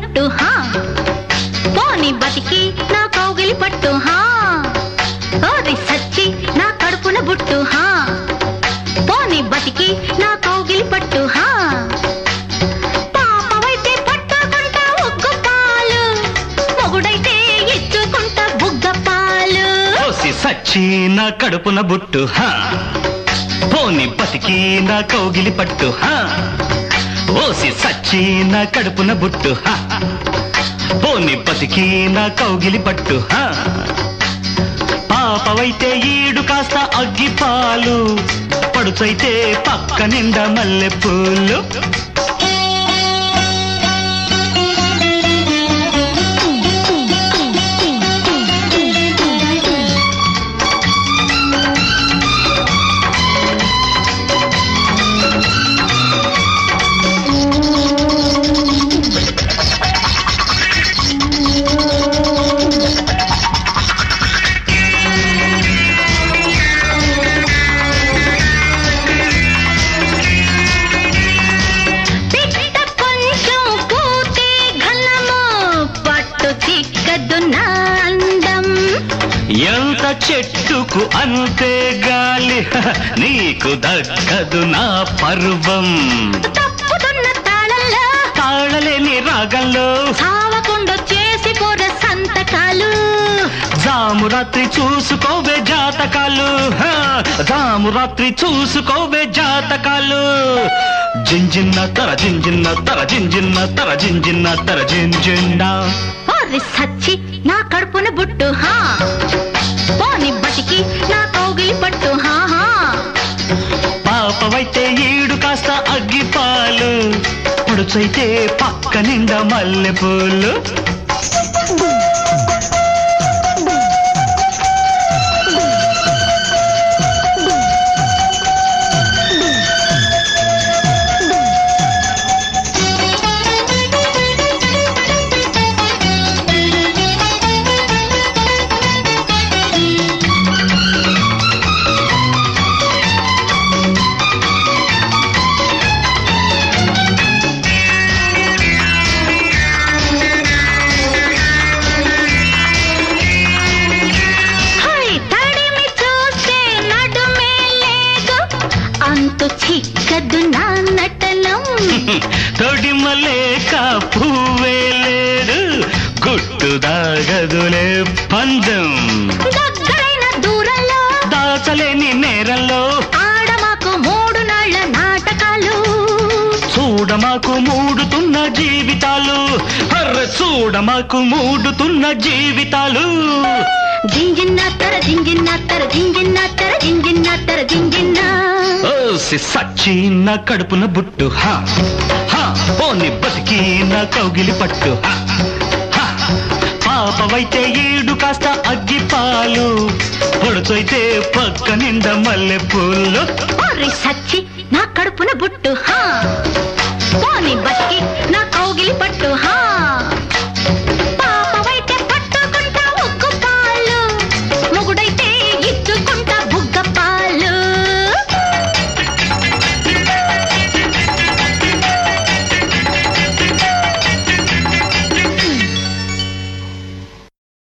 బుట్టు హా పోని బతికి నా కౌగిలి పట్టు హా ఓరి సచ్చి నా కడుపున బుట్టు హా పోని బతికి నా కౌగిలి పట్టు హా పాపవైతే పట్టుకుంటా ఉగ్గు పాలు మొగుడైతే ఇచ్చుకుంటా బుగ్గ పాలు ఓసి సచ్చి నా కడుపున బుట్టు హా పోని బతికి నా కౌగిలి పట్టు హా ఓసి సచ్చి నా కడుపున బుట్టు హా పోని బతికి నా కౌగిలి పట్టు హా పాపవైతే ఈడు కాస్త అగ్గి పాలు పడుచైతే పక్క నిండా మల్లె పూలు ఎంత చెట్టుకు అంతే గాలి నీకు దక్కదు నా పర్వం తప్పుతున్న తాళంలో తాళలేని రాగంలో సావకుండా చేసి పోర సంతకాలు జాము రాత్రి చూసుకోవే జాతకాలు జాము రాత్రి చూసుకోవే జాతకాలు జింజిన్న తర జింజిన్న తర జింజిన్న తర జింజిన్న తర జింజిన్నా ఓరి సచ్చి నా కడుపున బుట్టు హా పోని బతికి నా కౌగిలి పట్టు హా హా పాపవైతే ఈడు కాస్త అగ్గి పాలు పొడుచైతే పక్క నిండా మల్లె పూలు చిక్కదు నా నటనం తొడిమలేక పువ్వే లేదు గుట్టు దాగదులే పందెం దగ్గరైన దూరంలో దాచలేని నేరంలో ఆడమాకు 3 నాళ్ళ నాటకాలు చూడమాకు మూడుతున్న జీవితాలు అర్రె చూడమాకు మూడుతున్న జీవితాలు జింజిన్నా తర జింజిన్నా తర జింజిన్నా తర జింజిన్నా తర జింజిన్నా ఓసి సచ్చి నా కడుపున బుట్టు హా హా పోని బతికి నా కౌగిలి పట్టు హా హా పాపవైతే ఈడు కాస్త అగ్గి పాలు పొడుచైతే పక్క నిండా మల్లె పూలు ఓరి సచ్చి నా కడుపున బుట్టు హా పోని